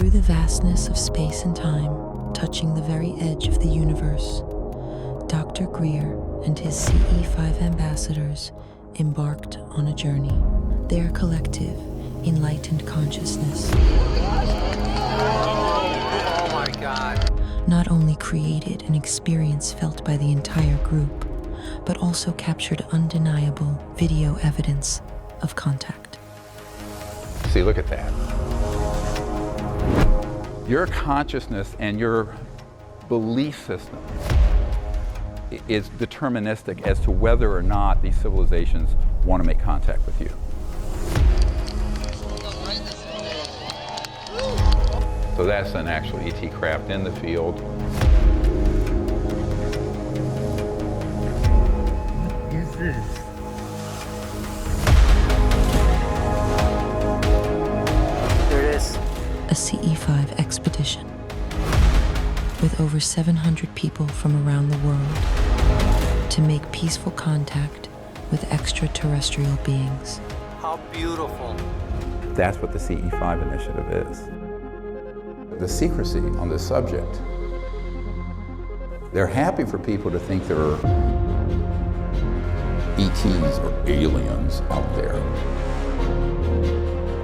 Through the vastness of space and time, touching the very edge of the universe, Dr. Greer and his CE5 ambassadors embarked on a journey. Their collective, enlightened consciousness Oh my God. not only created an experience felt by the entire group, but also captured undeniable video evidence of contact. See, look at that. Your consciousness and your belief system is deterministic as to whether or not these civilizations want to make contact with you. So that's an actual ET craft in the field. What is this? There it is. A CE5 expedition with over 700 people from around the world to make peaceful contact with extraterrestrial beings. How beautiful. That's what the CE5 initiative is. The secrecy on this subject. They're happy for people to think there are ETs or aliens out there.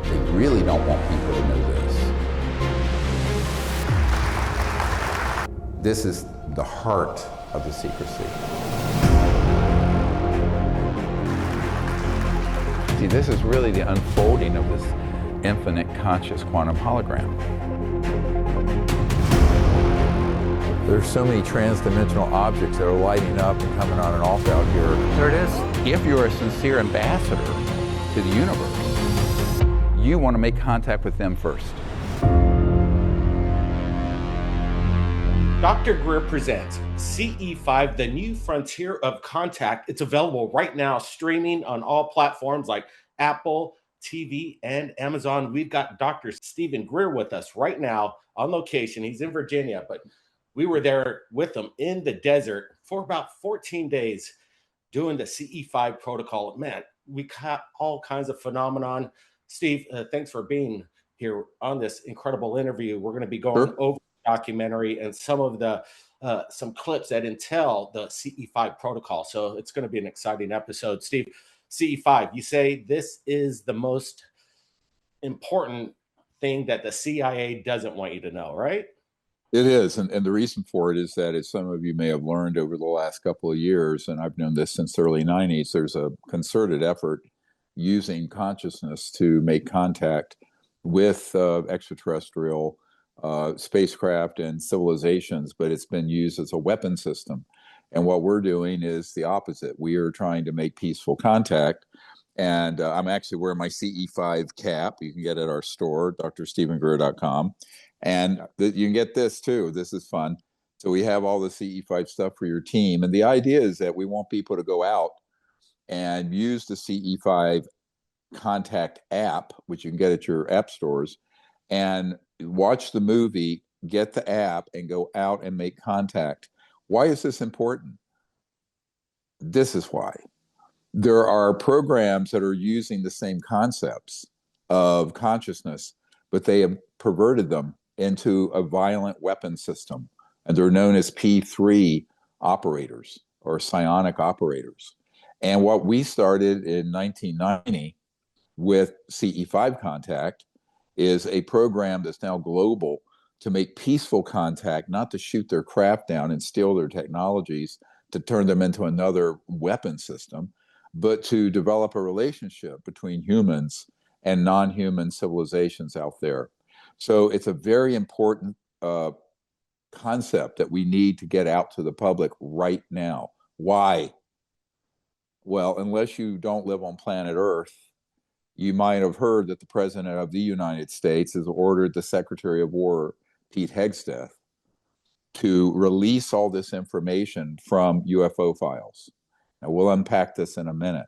They really don't want people to know this. This is the heart of the secrecy. See, this is really the unfolding of this infinite conscious quantum hologram. There's so many transdimensional objects that are lighting up and coming on and off out here. There it is. If you're a sincere ambassador to the universe, you want to make contact with them first. Dr. Greer presents CE5, the new frontier of contact. It's available right now, streaming on all platforms like Apple TV and Amazon. We've got Dr. Stephen Greer with us right now on location. He's in Virginia, but we were there with him in the desert for about 14 days doing the CE5 protocol. Man, we caught all kinds of phenomenon. Steve, thanks for being here on this incredible interview. We're going to be going over the documentary and some of the some clips that entail the CE5 protocol. So it's going to be an exciting episode. Steve, CE5, you say this is the most important thing that the CIA doesn't want you to know, right? It is, and the reason for it is that, as some of you may have learned over the last couple of years, and I've known this since the early 90s, there's a concerted effort using consciousness to make contact with extraterrestrial spacecraft and civilizations, but it's been used as a weapon system. And what we're doing is the opposite. We are trying to make peaceful contact. And I'm actually wearing my CE5 cap. You can get it at our store, drstephengreer.com. And you can get this too. This is fun. So we have all the CE5 stuff for your team. And the idea is that we want people to go out and use the CE5 Contact app, which you can get at your app stores, and watch the movie, get the app, and go out and make contact. Why is this important? This is why. There are programs that are using the same concepts of consciousness, but they have perverted them into a violent weapon system. And they're known as P3 operators or psionic operators. And what we started in 1990 with CE5 Contact is a program that's now global to make peaceful contact, not to shoot their craft down and steal their technologies to turn them into another weapon system, but to develop a relationship between humans and non-human civilizations out there. So it's a very important concept that we need to get out to the public right now. Why? Well, unless you don't live on planet Earth, you might have heard that the President of the United States has ordered the Secretary of War, Pete Hegseth, to release all this information from UFO files. Now, we'll unpack this in a minute.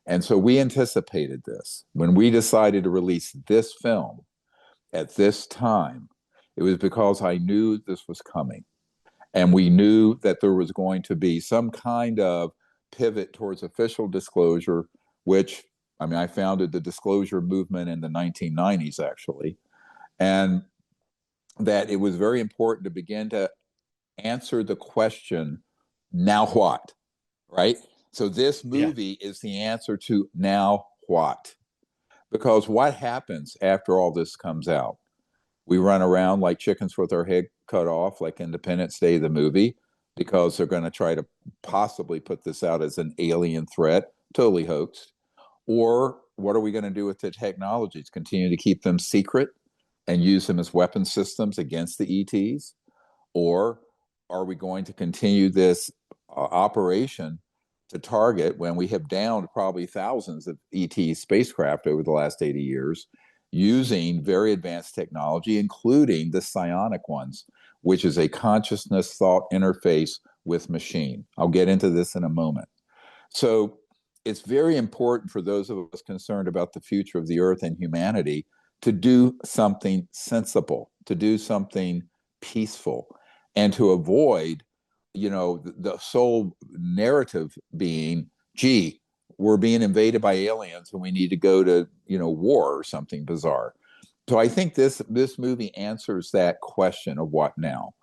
And so we anticipated this. When we decided to release this film at this time, it was because I knew this was coming. And we knew that there was going to be some kind of pivot towards official disclosure, which, I mean, I founded the disclosure movement in the 1990s, actually. And that it was very important to begin to answer the question, now what? Right? So this Yeah. movie is the answer to now what? Because what happens after all this comes out? We run around like chickens with our head cut off, like Independence Day, the movie, because they're going to try to possibly put this out as an alien threat, totally hoaxed. Or what are we going to do with the technologies? Continue to keep them secret and use them as weapon systems against the ETs? Or are we going to continue this operation to target when we have downed probably thousands of ET spacecraft over the last 80 years using very advanced technology, including the psionic ones, which is a consciousness thought interface with machine? I'll get into this in a moment. So it's very important for those of us concerned about the future of the earth and humanity to do something sensible, to do something peaceful, and to avoid, the sole narrative being, gee, we're being invaded by aliens and we need to go to, war or something bizarre. So I think this movie answers that question of what now.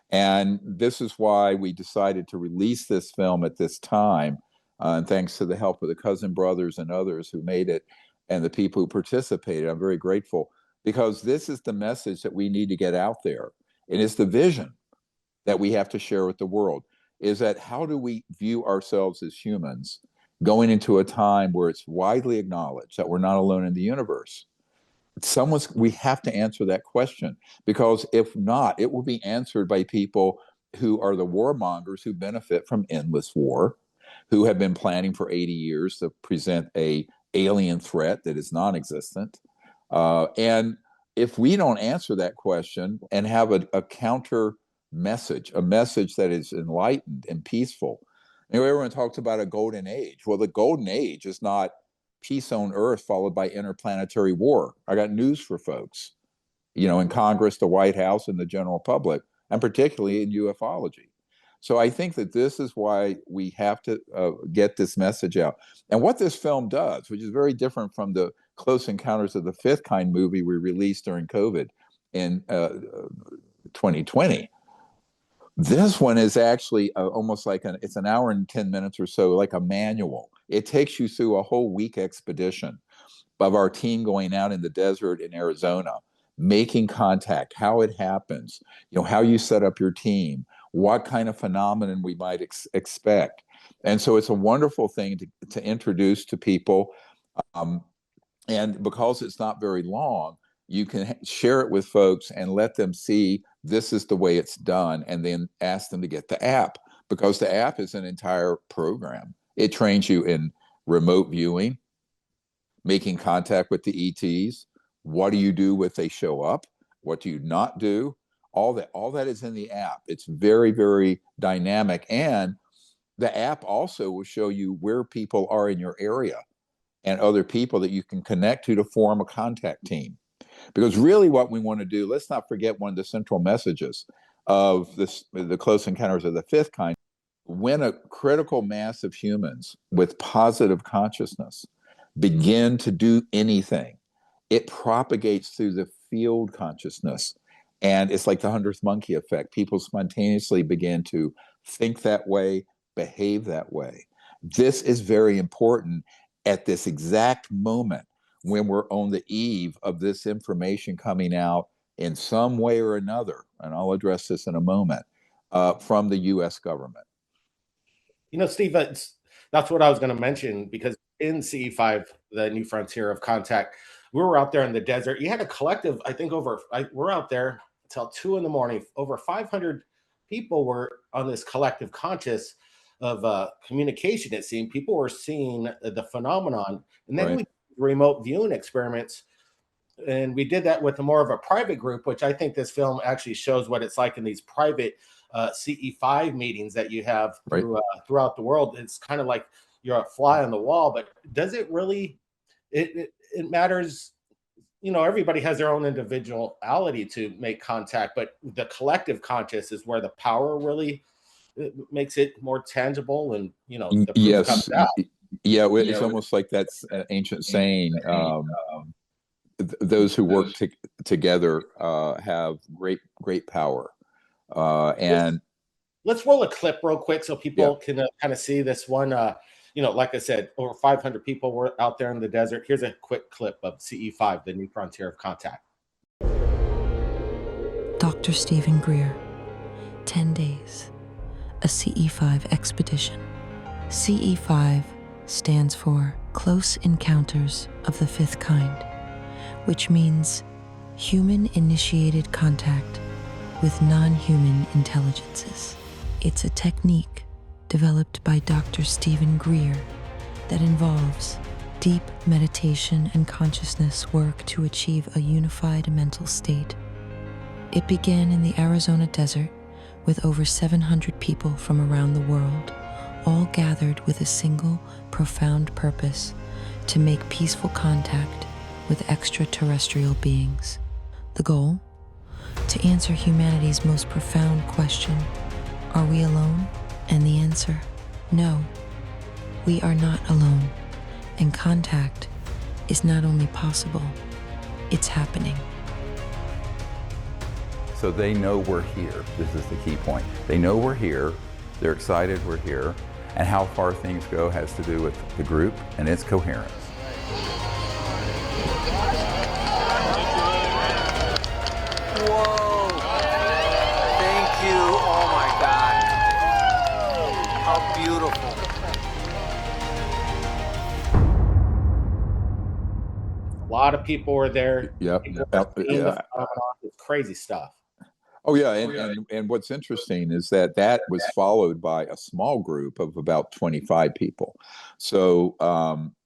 And this is why we decided to release this film at this time. And thanks to the help of the Cousin Brothers and others who made it and the people who participated, I'm very grateful, because this is the message that we need to get out there. And it's the vision that we have to share with the world, is that how do we view ourselves as humans going into a time where it's widely acknowledged that we're not alone in the universe? We have to answer that question, because if not, it will be answered by people who are the warmongers who benefit from endless war, who have been planning for 80 years to present a alien threat that is non-existent. And if we don't answer that question and have a counter message, a message that is enlightened and peaceful. Everyone talks about a golden age. Well, the golden age is not peace on earth followed by interplanetary war. I got news for folks, in Congress, the White House, and the general public, and particularly in ufology. So I think that this is why we have to get this message out. And what this film does, which is very different from the Close Encounters of the Fifth Kind movie we released during COVID in 2020, this one is actually almost like it's an hour and 10 minutes or so, like a manual. It takes you through a whole week expedition of our team going out in the desert in Arizona, making contact, how it happens, how you set up your team, what kind of phenomenon we might expect. And so it's a wonderful thing to introduce to people. And because it's not very long, you can share it with folks and let them see this is the way it's done, and then ask them to get the app, because the app is an entire program. It trains you in remote viewing, making contact with the ETs. What do you do if they show up? What do you not do? All that is in the app. It's very, very dynamic. And the app also will show you where people are in your area and other people that you can connect to form a contact team. Because really what we want to do, let's not forget one of the central messages of the Close Encounters of the Fifth Kind. When a critical mass of humans with positive consciousness begin to do anything, it propagates through the field consciousness. And it's like the 100th monkey effect. People spontaneously begin to think that way, behave that way. This is very important at this exact moment when we're on the eve of this information coming out in some way or another, and I'll address this in a moment, from the U.S. government. Steve, that's what I was going to mention, because in CE5, the New Frontier of Contact, we were out there in the desert. You had a collective, I think we're out there until 2 a.m. Over 500 people were on this collective conscious of communication. It seemed people were seeing the phenomenon. And then we remote viewing experiments, and we did that with more of a private group, which I think this film actually shows what it's like in these private CE5 meetings that you have throughout the world. It's kind of like you're a fly on the wall. But does it really, it matters, everybody has their own individuality to make contact, but the collective conscious is where the power really makes it more tangible, and the proof comes out. Yeah, it's almost like that's an ancient saying. those who work together have great power. And let's roll a clip real quick so people yeah. can kind of see this one. Like I said, over 500 people were out there in the desert. Here's a quick clip of CE5, the new frontier of contact. Dr. Stephen Greer, 10 days, a CE5 expedition. CE5 stands for Close Encounters of the Fifth Kind, which means human-initiated contact with non-human intelligences. It's a technique developed by Dr. Stephen Greer that involves deep meditation and consciousness work to achieve a unified mental state. It began in the Arizona desert with over 700 people from around the world, all gathered with a single profound purpose: to make peaceful contact with extraterrestrial beings. The goal? To answer humanity's most profound question, are we alone? And the answer, no. We are not alone, and contact is not only possible, it's happening. So they know we're here. This is the key point. They know we're here. They're excited we're here. And how far things go has to do with the group and its coherence. Whoa! Thank you. Oh my God. How beautiful. A lot of people were there. Yep. People were seeing the phenomenon. It's crazy stuff. Oh yeah, and what's interesting is that was followed by a small group of about 25 people. So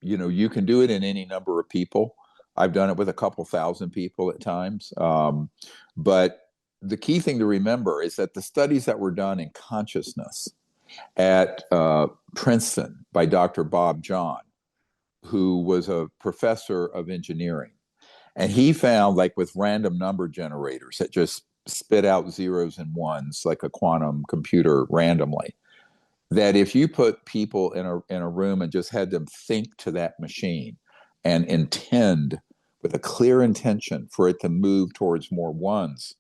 you can do it in any number of people. I've done it with a couple thousand people at times. But the key thing to remember is that the studies that were done in consciousness at Princeton by Dr. Bob John, who was a professor of engineering, and he found, like with random number generators that just spit out zeros and ones like a quantum computer randomly, that if you put people in a room and just had them think to that machine and intend with a clear intention for it to move towards more ones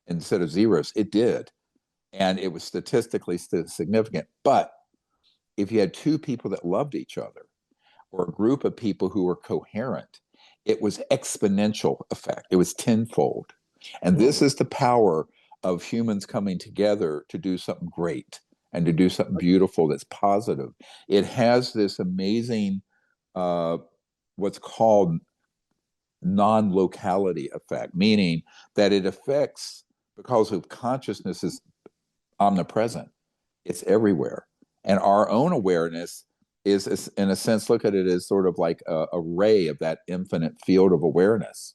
instead of zeros, it did. And it was statistically significant. But if you had two people that loved each other, or a group of people who were coherent, it was exponential effect. It was tenfold. And this is the power of humans coming together to do something great and to do something beautiful that's positive. It has this amazing, what's called non-locality effect, meaning that it affects, because of consciousness is omnipresent, it's everywhere. And our own awareness is, in a sense, look at it as sort of like a ray of that infinite field of awareness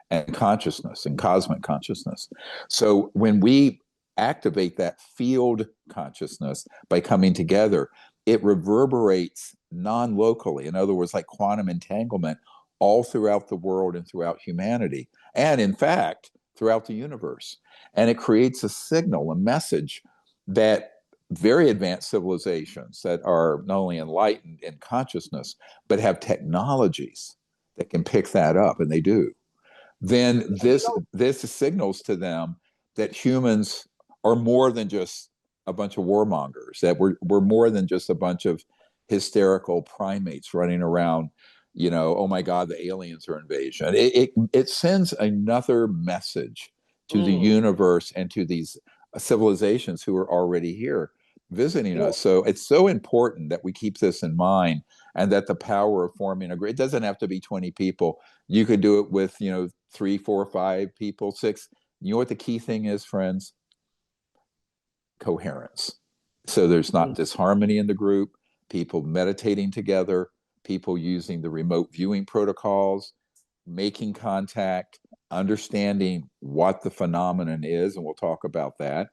and consciousness and cosmic consciousness. So when we activate that field consciousness by coming together, it reverberates non-locally. In other words, like quantum entanglement all throughout the world and throughout humanity, and in fact, throughout the universe. And it creates a signal, a message that very advanced civilizations that are not only enlightened in consciousness, but have technologies that can pick that up, and they do. Then this signals to them that humans are more than just a bunch of warmongers, that we're more than just a bunch of hysterical primates running around, oh my God, the aliens are invasion. It sends another message to the universe and to these civilizations who are already here visiting us. So it's so important that we keep this in mind, and that the power of forming a group, it doesn't have to be 20 people. You could do it with, 3, 4, 5 people, 6. You know what the key thing is, friends? Coherence. So there's not disharmony in the group, people meditating together, people using the remote viewing protocols, making contact, understanding what the phenomenon is, and we'll talk about that.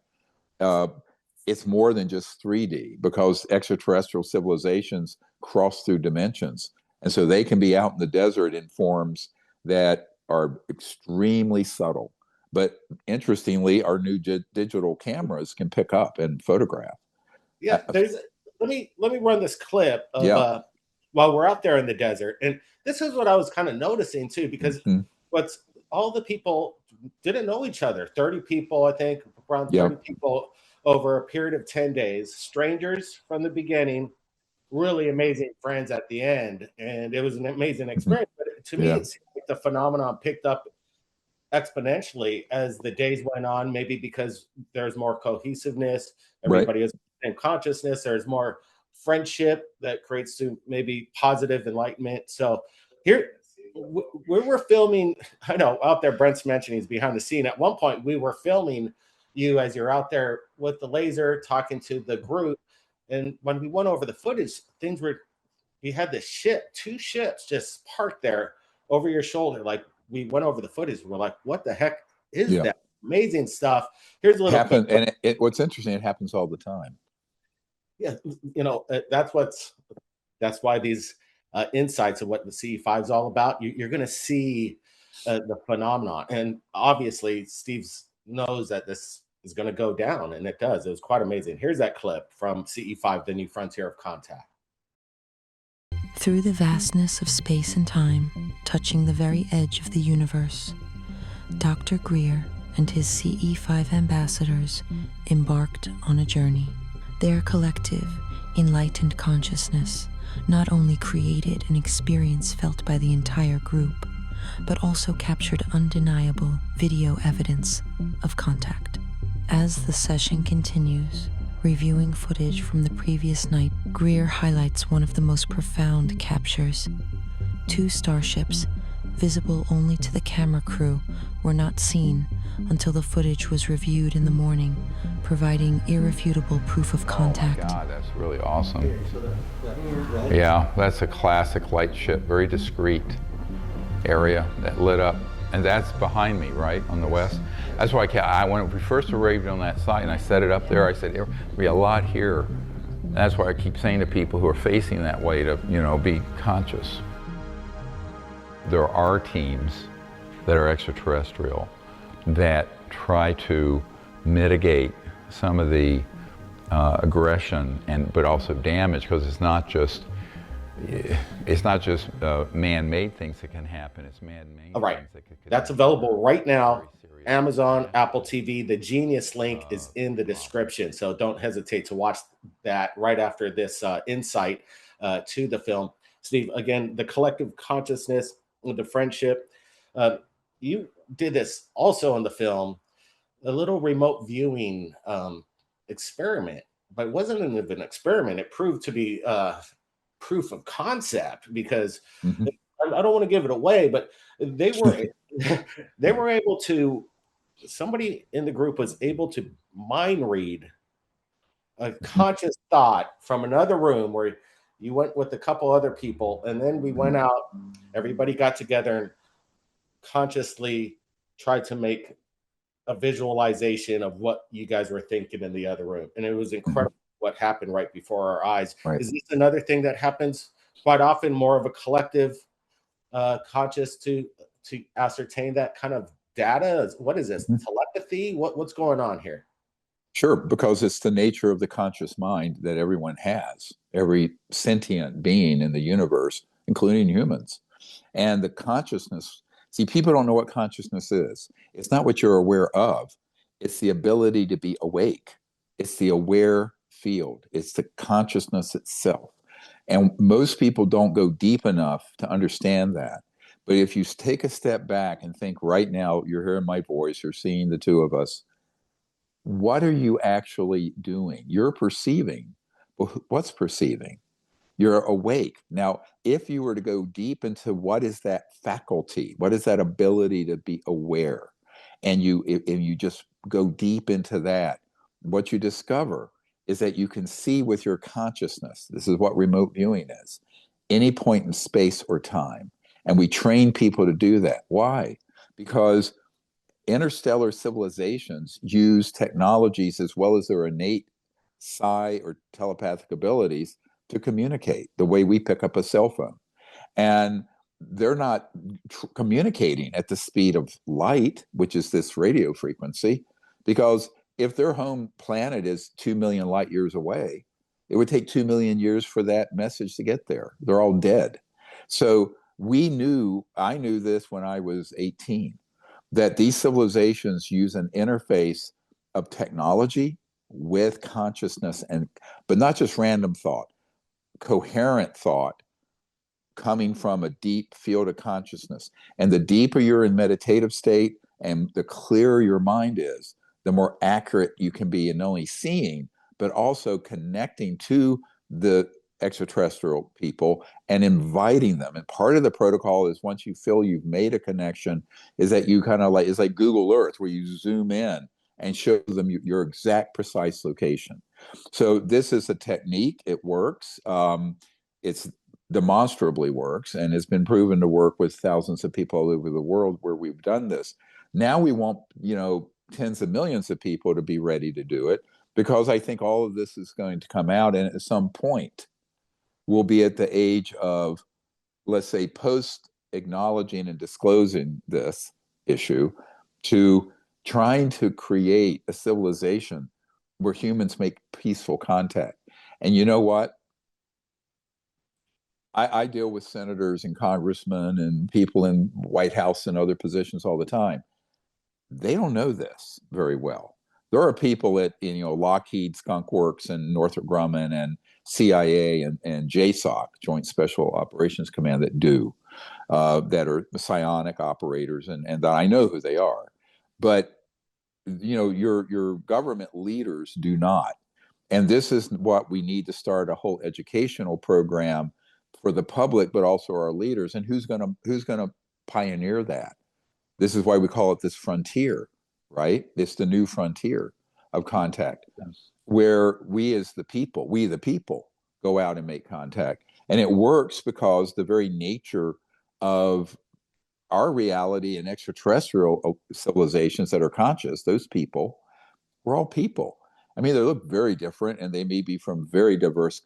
It's more than just 3D, because extraterrestrial civilizations cross through dimensions. And so they can be out in the desert in forms that are extremely subtle. But interestingly, our new digital cameras can pick up and photograph. Yeah, let me run this clip of while we're out there in the desert. And this is what I was kind of noticing too, because what's all the people didn't know each other. 30 people, I think, around 30 Yeah. people over a period of 10 days. Strangers from the beginning, really amazing friends at the end, and it was an amazing experience. But to me, Yeah. it seemed like the phenomenon picked up exponentially as the days went on, maybe because there's more cohesiveness, Right. everybody is in consciousness, there's more friendship that creates to maybe positive enlightenment. So here we were filming, I know out there Brent's mentioning he's behind the scene. At one point we were filming you as you're out there with the laser talking to the group, and when we went over the footage, things were, we had this ship, two ships just parked there over your shoulder. Like we went over the footage, we're like, what the heck is that? Amazing stuff. Here's a little happen, and what's interesting, it happens all the time. Yeah, that's why these insights of what the CE5 is all about. You're going to see the phenomenon, and obviously Steve knows that this is going to go down, and it does. It was quite amazing. Here's that clip from CE5, the new frontier of contact. Through the vastness of space and time, touching the very edge of the universe, Dr. Greer and his CE5 ambassadors embarked on a journey. Their collective, enlightened consciousness not only created an experience felt by the entire group, but also captured undeniable video evidence of contact. As the session continues, reviewing footage from the previous night, Greer highlights one of the most profound captures. Two starships, visible only to the camera crew, were not seen until the footage was reviewed in the morning, providing irrefutable proof of contact. Oh my God, that's really awesome. Yeah, that's a classic light ship, very discreet area that lit up. And that's behind me, right, on the west. That's why when we first arrived on that site and I set it up there, I said, there'll be a lot here. And that's why I keep saying to people who are facing that way to, be conscious. There are teams that are extraterrestrial that try to mitigate some of the aggression but also damage, because it's not just man-made things that can happen. It's man-made things that could That's available right now. Amazon, Apple TV. The Genius link is in the description, so don't hesitate to watch that right after this insight to the film. Steve, again, the collective consciousness, the friendship. You did this also in the film, a little remote viewing experiment, but it wasn't an experiment. It proved to be proof of concept, because I don't want to give it away, but they were able to, somebody in the group was able to mind read a conscious thought from another room where you went with a couple other people, and then we went out, everybody got together and consciously tried to make a visualization of what you guys were thinking in the other room. And it was incredible what happened right before our eyes. Right. Is this another thing that happens quite often, more of a collective conscious to ascertain that kind of data? What is this? Telepathy? What's going on here? Sure, because it's the nature of the conscious mind that everyone has, every sentient being in the universe, including humans. And the consciousness, see, people don't know what consciousness is. It's not what you're aware of. It's the ability to be awake. It's the aware field. It's the consciousness itself. And most people don't go deep enough to understand that. But if you take a step back and think right now, you're hearing my voice, you're seeing the two of us, what are you actually doing? You're perceiving. Well, what's perceiving? You're awake. Now, if you were to go deep into what is that faculty, what is that ability to be aware, and you just go deep into that, what you discover is that you can see with your consciousness. This is what remote viewing is. Any point in space or time. And we train people to do that. Why? Because interstellar civilizations use technologies as well as their innate psi or telepathic abilities to communicate the way we pick up a cell phone. And they're not communicating at the speed of light, which is this radio frequency, because if their home planet is 2 million light years away, it would take 2 million years for that message to get there. They're all dead. So I knew this when I was 18, that these civilizations use an interface of technology with consciousness, but not just random thought, coherent thought coming from a deep field of consciousness. And the deeper you're in meditative state and the clearer your mind is, the more accurate you can be in not only seeing, but also connecting to the extraterrestrial people and inviting them. And part of the protocol is, once you feel you've made a connection, is that you kind of like, it's like Google Earth, where you zoom in and show them your exact precise location. So this is a technique. It works. It's demonstrably works, and it's been proven to work with thousands of people all over the world where we've done this. Now we want, tens of millions of people to be ready to do it, because I think all of this is going to come out, and at some point we'll be at the age of, let's say, post acknowledging and disclosing this issue, to trying to create a civilization where humans make peaceful contact. And you know what? I deal with senators and congressmen and people in White House and other positions all the time. They don't know this very well. There are people at Lockheed Skunk Works and Northrop Grumman and CIA and JSOC, Joint Special Operations Command, that do, that are psionic operators, and that I know who they are. But your government leaders do not. And this is what we need to start a whole educational program for the public, but also our leaders. And who's gonna pioneer that? This is why we call it this frontier, right? It's the new frontier of contact, where we the people, go out and make contact. And it works because the very nature of our reality and extraterrestrial civilizations that are conscious, those people, we're all people. I mean, they look very different, and they may be from very diverse,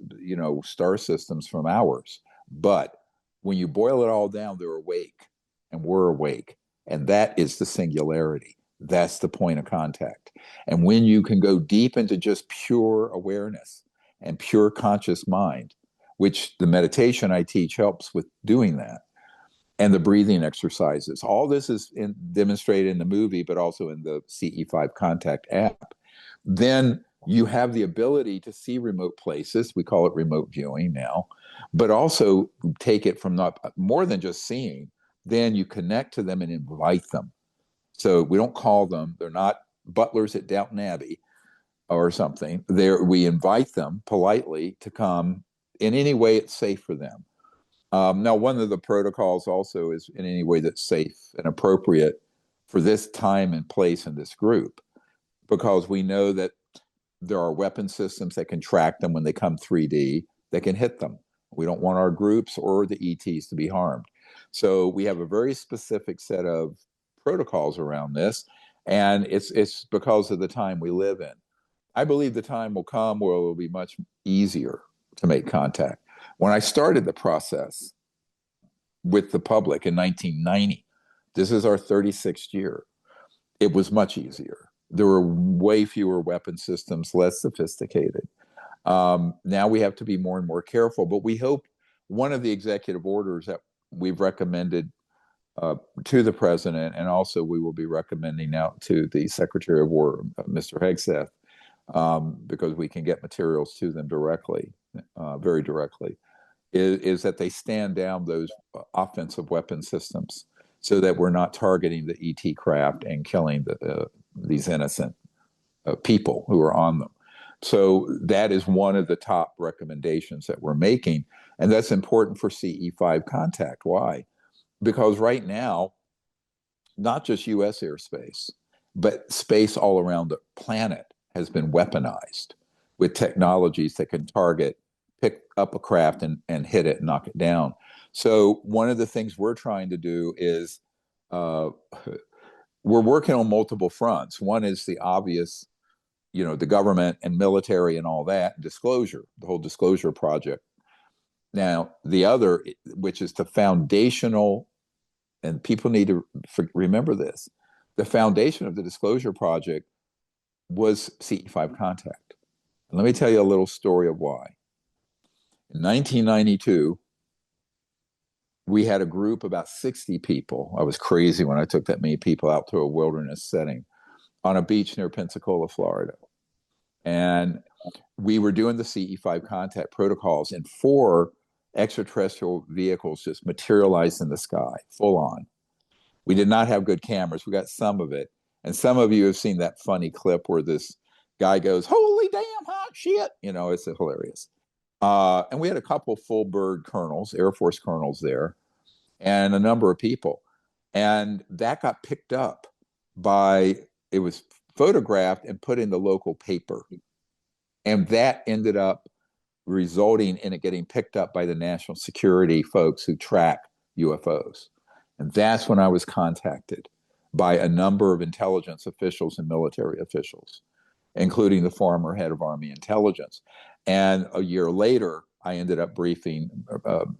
star systems from ours. But when you boil it all down, they're awake, and we're awake. And that is the singularity. That's the point of contact. And when you can go deep into just pure awareness and pure conscious mind, which the meditation I teach helps with doing that, and the breathing exercises, all this is demonstrated in the movie, but also in the CE5 Contact app. Then you have the ability to see remote places. We call it remote viewing now, but also take it from not more than just seeing. Then you connect to them and invite them. So we don't call them, they're not butlers at Downton Abbey or something. We invite them politely to come in any way it's safe for them. Now, one of the protocols also is in any way that's safe and appropriate for this time and place in this group, because we know that there are weapon systems that can track them when they come 3D, that can hit them. We don't want our groups or the ETs to be harmed. So we have a very specific set of protocols around this, and it's because of the time we live in. I believe the time will come where it will be much easier to make contact. When I started the process with the public in 1990, this is our 36th year, it was much easier. There were way fewer weapon systems, less sophisticated. Now we have to be more and more careful, but we hope one of the executive orders that we've recommended to the president, and also we will be recommending now to the Secretary of War, Mr. Hegseth, because we can get materials to them directly, very directly, is that they stand down those offensive weapon systems, so that we're not targeting the ET craft and killing these innocent people who are on them. So that is one of the top recommendations that we're making, and that's important for CE5 Contact. Why? Because right now, not just U.S. airspace, but space all around the planet has been weaponized with technologies that can pick up a craft and hit it and knock it down. So one of the things we're trying to do is we're working on multiple fronts. One is the obvious, the government and military and all that, disclosure, the whole disclosure project. Now, the other, which is the foundational, and people need to remember this, the foundation of the disclosure project was CE5 Contact. And let me tell you a little story of why. In 1992, we had a group, about 60 people. I was crazy when I took that many people out to a wilderness setting on a beach near Pensacola, Florida. And we were doing the CE5 contact protocols, and 4 extraterrestrial vehicles just materialized in the sky, full on. We did not have good cameras. We got some of it. And some of you have seen that funny clip where this guy goes, "Holy damn hot shit." You know, it's hilarious. And we had a couple full bird colonels, Air Force colonels there, and a number of people. And that got picked up it was photographed and put in the local paper. And that ended up resulting in it getting picked up by the national security folks who track UFOs. And that's when I was contacted by a number of intelligence officials and military officials, including the former head of Army intelligence. And a year later, I ended up briefing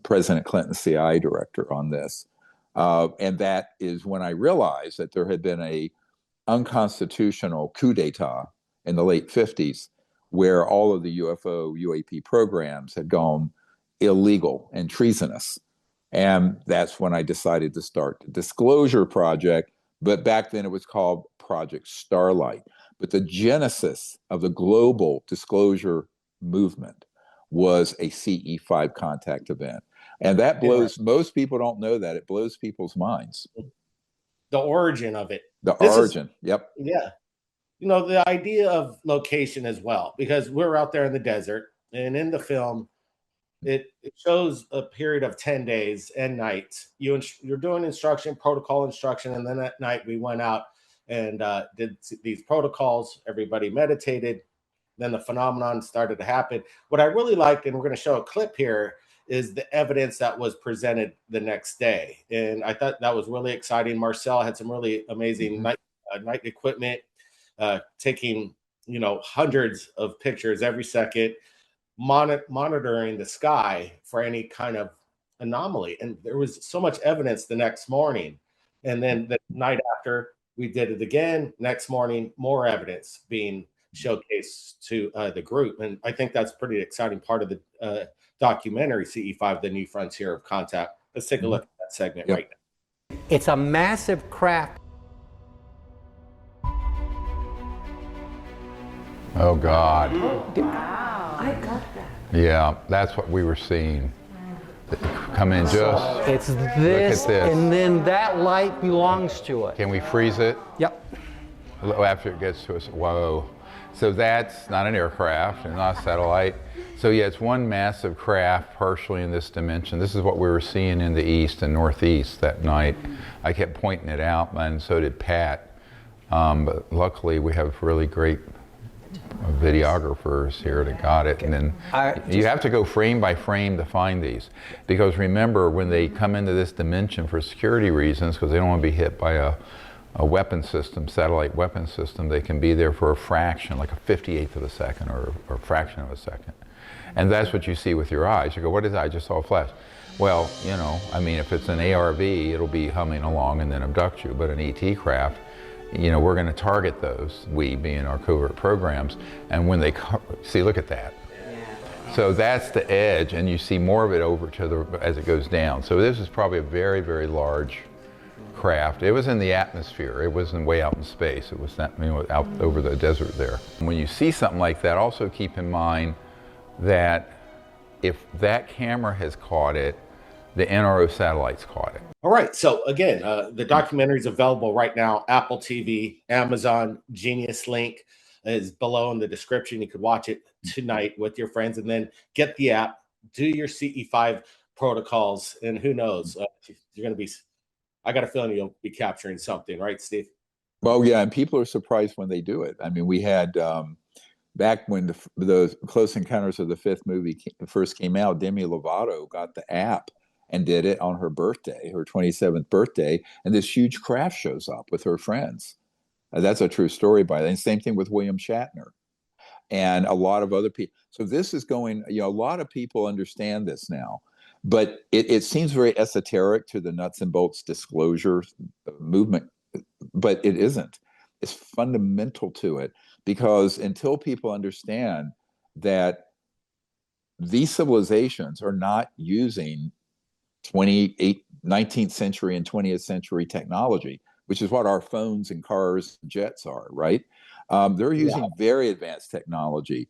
President Clinton's CIA director on this. And that is when I realized that there had been a unconstitutional coup d'etat in the late 50s, where all of the UFO UAP programs had gone illegal and treasonous. And that's when I decided to start the Disclosure Project. But back then it was called Project Starlight. But the genesis of the global disclosure movement was a CE5 contact event. And that blows, most people don't know that. It blows people's minds. The origin of it. Yep. Yeah. You know, the idea of location as well, because we're out there in the desert, and in the film, it shows a period of 10 days and nights. You're doing protocol instruction, and then at night we went out and did these protocols. Everybody meditated. Then the phenomenon started to happen. What I really liked, and we're going to show a clip here, is the evidence that was presented the next day. And I thought that was really exciting. Marcel had some really amazing night equipment, taking, hundreds of pictures every second, monitoring the sky for any kind of anomaly. And there was so much evidence the next morning. And then the night after, we did it again. Next morning, more evidence being showcased to the group. And I think that's a pretty exciting part of the documentary, CE5, The New Frontier of Contact. Let's take a look at that segment right now. It's a massive craft. Oh, God. Wow. I got that. Yeah, that's what we were seeing. Come in just. It's this, look at this. And then that light belongs to it. Can we freeze it? Yep. After it gets to us, whoa. So that's not an aircraft and not a satellite. So yeah, it's one massive craft partially in this dimension. This is what we were seeing in the east and northeast that night. I kept pointing it out, and so did Pat. But luckily we have really great videographers here that got it. And then you have to go frame by frame to find these. Because remember, when they come into this dimension for security reasons, because they don't want to be hit by a weapon system, satellite weapon system, they can be there for a fraction, like a 58th of a second or a fraction of a second. And that's what you see with your eyes. You go, what is that? I just saw a flash. Well, if it's an ARV, it'll be humming along and then abduct you. But an ET craft, we're going to target those, we being our covert programs. And when they see, look at that. Yeah. So that's the edge, and you see more of it over to as it goes down. So this is probably a very, very large craft. It was in the atmosphere. It wasn't way out in space. It was not, out over the desert there. When you see something like that, also keep in mind that if that camera has caught it, the NRO satellites caught it. All right. So again, the documentary is available right now. Apple TV, Amazon, Genius Link is below in the description. You could watch it tonight with your friends, and then get the app, do your CE5 protocols, and who knows, you're going to be, I got a feeling you'll be capturing something, right, Steve? Well, yeah, and people are surprised when they do it. I mean, we had, back when the Close Encounters of the Fifth movie first came out, Demi Lovato got the app and did it on her birthday, her 27th birthday, and this huge craft shows up with her friends. That's a true story by that. And same thing with William Shatner and a lot of other people. So this is going, a lot of people understand this now, but it seems very esoteric to the nuts and bolts disclosure movement, but it isn't. It's fundamental to it, because until people understand that these civilizations are not using 19th century and 20th century technology, which is what our phones and cars and jets are, right? They're using very advanced technology,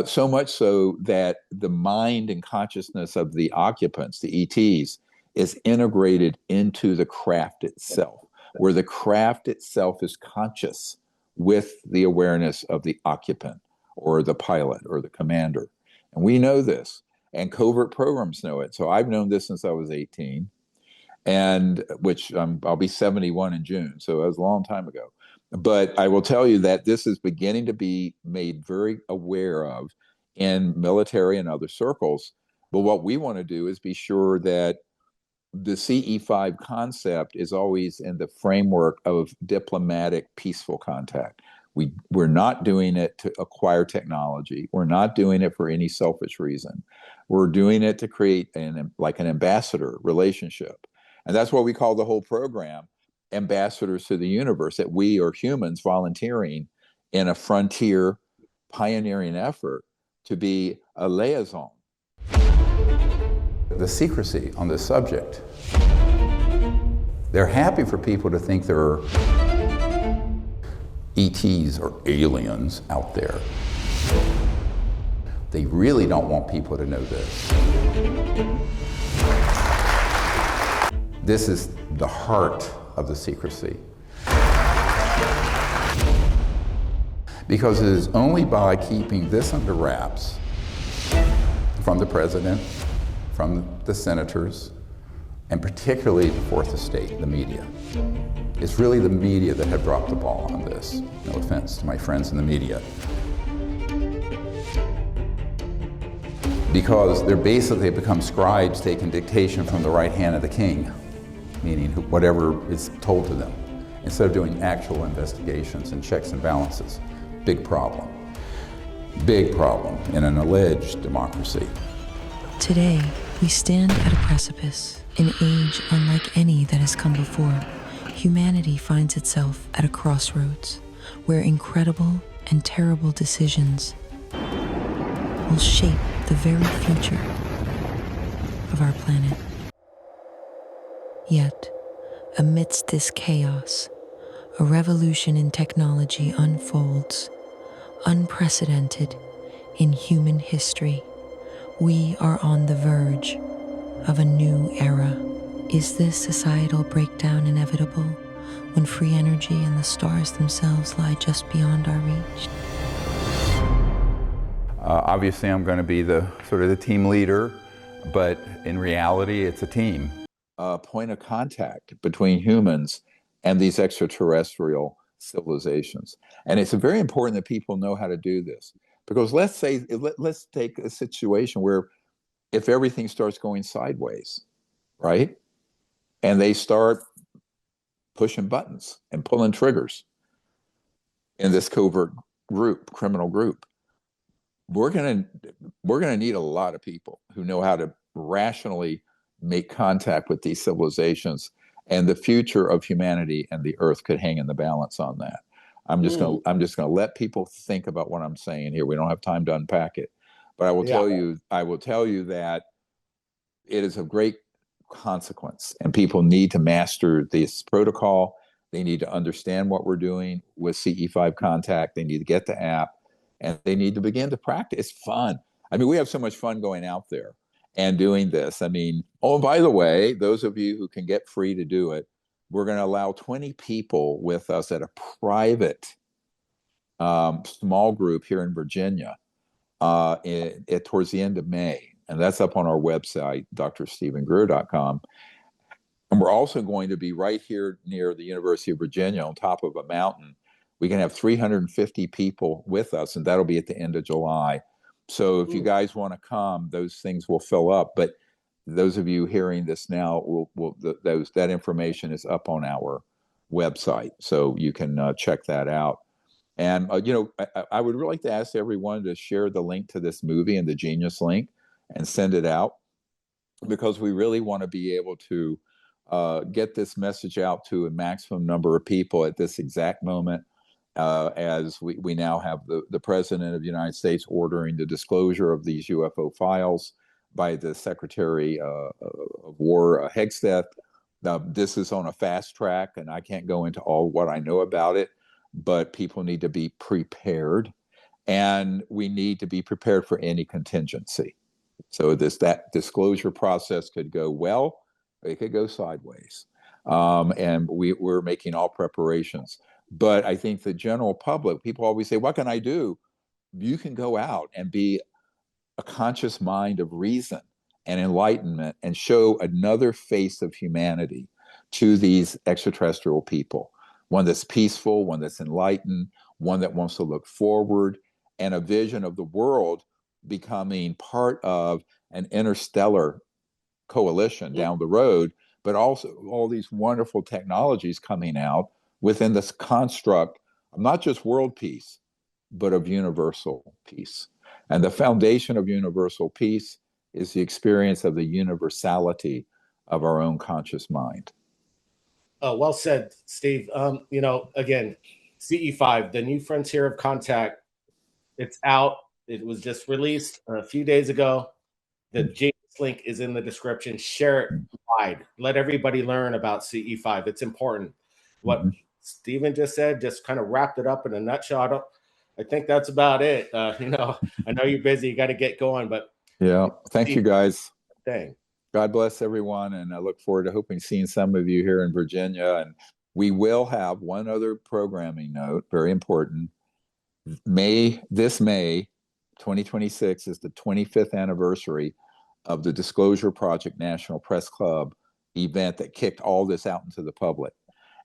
so much so that the mind and consciousness of the occupants, the ETs, is integrated into the craft itself, where the craft itself is conscious with the awareness of the occupant or the pilot or the commander. And we know this, and covert programs know it. So I've known this since I was 18, and which I'll be 71 in June. So that was a long time ago. But I will tell you that this is beginning to be made very aware of in military and other circles. But what we want to do is be sure that the CE5 concept is always in the framework of diplomatic, peaceful contact. We're not doing it to acquire technology. We're not doing it for any selfish reason. We're doing it to create an ambassador relationship. And that's what we call the whole program, Ambassadors to the Universe, that we are humans volunteering in a frontier pioneering effort to be a liaison. The secrecy on this subject. They're happy for people to think there are ETs or aliens out there. They really don't want people to know this. This is the heart of the secrecy. Because it is only by keeping this under wraps from the president, from the senators, and particularly the fourth estate, the media. It's really the media that have dropped the ball on this. No offense to my friends in the media. Because they're basically become scribes taking dictation from the right hand of the king, meaning whatever is told to them, instead of doing actual investigations and checks and balances. Big problem. Big problem in an alleged democracy. Today, we stand at a precipice, an age unlike any that has come before. Humanity finds itself at a crossroads where incredible and terrible decisions will shape the very future of our planet. Yet, amidst this chaos, a revolution in technology unfolds, unprecedented in human history. We are on the verge of a new era. Is this societal breakdown inevitable when free energy and the stars themselves lie just beyond our reach? Obviously, I'm going to be the team leader, but in reality, it's a team. Point of contact between humans and these extraterrestrial civilizations. And it's very important that people know how to do this. Because let's take a situation where if everything starts going sideways, right? And they start pushing buttons and pulling triggers in this covert group, criminal group, we're gonna need a lot of people who know how to rationally make contact with these civilizations, and the future of humanity and the earth could hang in the balance on that. I'm just gonna let people think about what I'm saying here. We don't have time to unpack it, but I will tell you that it is of great consequence, and people need to master this protocol. They need to understand what we're doing with CE5 Contact. They need to get the app, and they need to begin to practice. It's fun. I mean, we have so much fun going out there and doing this. I mean, oh, and by the way, those of you who can get free to do it, we're going to allow 20 people with us at a private small group here in Virginia towards the end of May. And that's up on our website, drstephengreer.com. And we're also going to be right here near the University of Virginia on top of a mountain. We can have 350 people with us, and that'll be at the end of July. So if you guys want to come, those things will fill up. But those of you hearing this now, that information is up on our website, so you can check that out. And I would really like to ask everyone to share the link to this movie and the Genius link and send it out, because we really want to be able to get this message out to a maximum number of people at this exact moment. As we now have the President of the United States ordering the disclosure of these UFO files by the Secretary of War, Hegseth. This is on a fast track, and I can't go into all what I know about it, but people need to be prepared, and we need to be prepared for any contingency. So that disclosure process could go well, it could go sideways. And we're making all preparations. But I think the general public, people always say, what can I do? You can go out and be a conscious mind of reason and enlightenment and show another face of humanity to these extraterrestrial people. One that's peaceful, one that's enlightened, one that wants to look forward, and a vision of the world becoming part of an interstellar coalition down the road, but also all these wonderful technologies coming out within this construct of not just world peace, but of universal peace. And the foundation of universal peace is the experience of the universality of our own conscious mind. Well said, Steve. Again, CE5, the new frontier of contact, it's out. It was just released a few days ago. The James link is in the description. Share it wide. Let everybody learn about CE5. It's important. What Stephen just said, just kind of wrapped it up in a nutshell. I think that's about it. I know you're busy. You got to get going, but yeah, thank you guys. Dang. God bless everyone, and I look forward to hoping seeing some of you here in Virginia. And we will have one other programming note, very important. This May 2026 is the 25th anniversary of the Disclosure Project National Press Club event that kicked all this out into the public.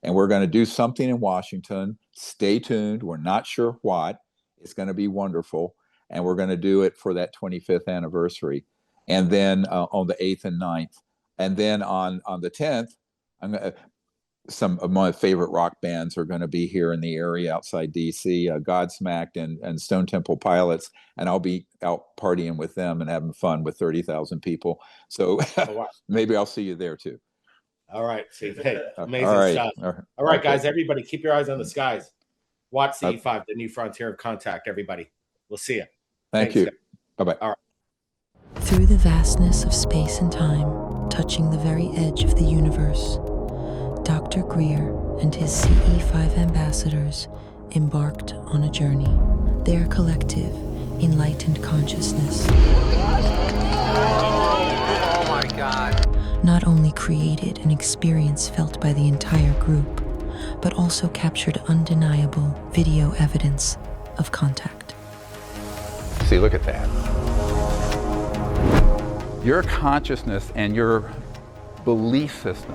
And we're going to do something in Washington. Stay tuned. We're not sure what. It's going to be wonderful. And we're going to do it for that 25th anniversary. And then on the 8th and 9th. And then on the 10th, some of my favorite rock bands are going to be here in the area outside DC, Godsmack and Stone Temple Pilots. And I'll be out partying with them and having fun with 30,000 people. So maybe I'll see you there too. All right, Steve. Hey, amazing stuff. All right, guys, everybody, keep your eyes on the skies. Watch CE5, the new frontier of contact, everybody. We'll see you. Thanks, you. Bye-bye. All right. Through the vastness of space and time, touching the very edge of the universe, Dr. Greer and his CE5 ambassadors embarked on a journey. Their collective, enlightened consciousness. Oh my God. Not only created an experience felt by the entire group, but also captured undeniable video evidence of contact. See, look at that. Your consciousness and your belief system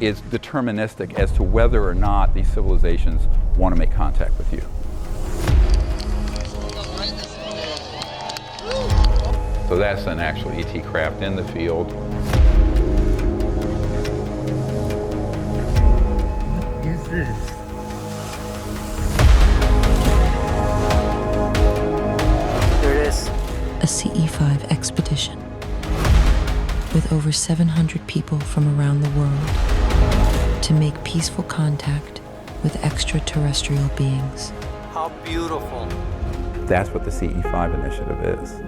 is deterministic as to whether or not these civilizations want to make contact with you. So that's an actual ET craft in the field. What is this? There it is. A CE5 expedition with over 700 people from around the world to make peaceful contact with extraterrestrial beings. How beautiful. That's what the CE5 initiative is.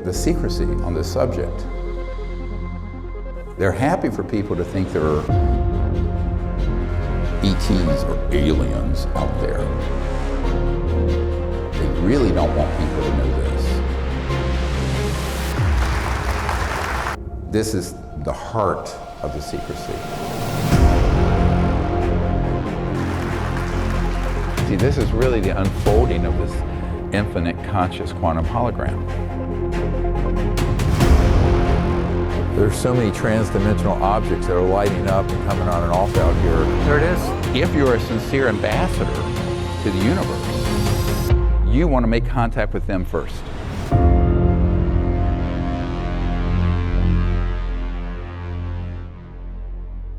The secrecy on this subject. They're happy for people to think there are ETs or aliens out there. They really don't want people to know this. This is the heart of the secrecy. See, this is really the unfolding of this infinite conscious quantum hologram. There's so many transdimensional objects that are lighting up and coming on and off out here. There it is. If you're a sincere ambassador to the universe, you want to make contact with them first.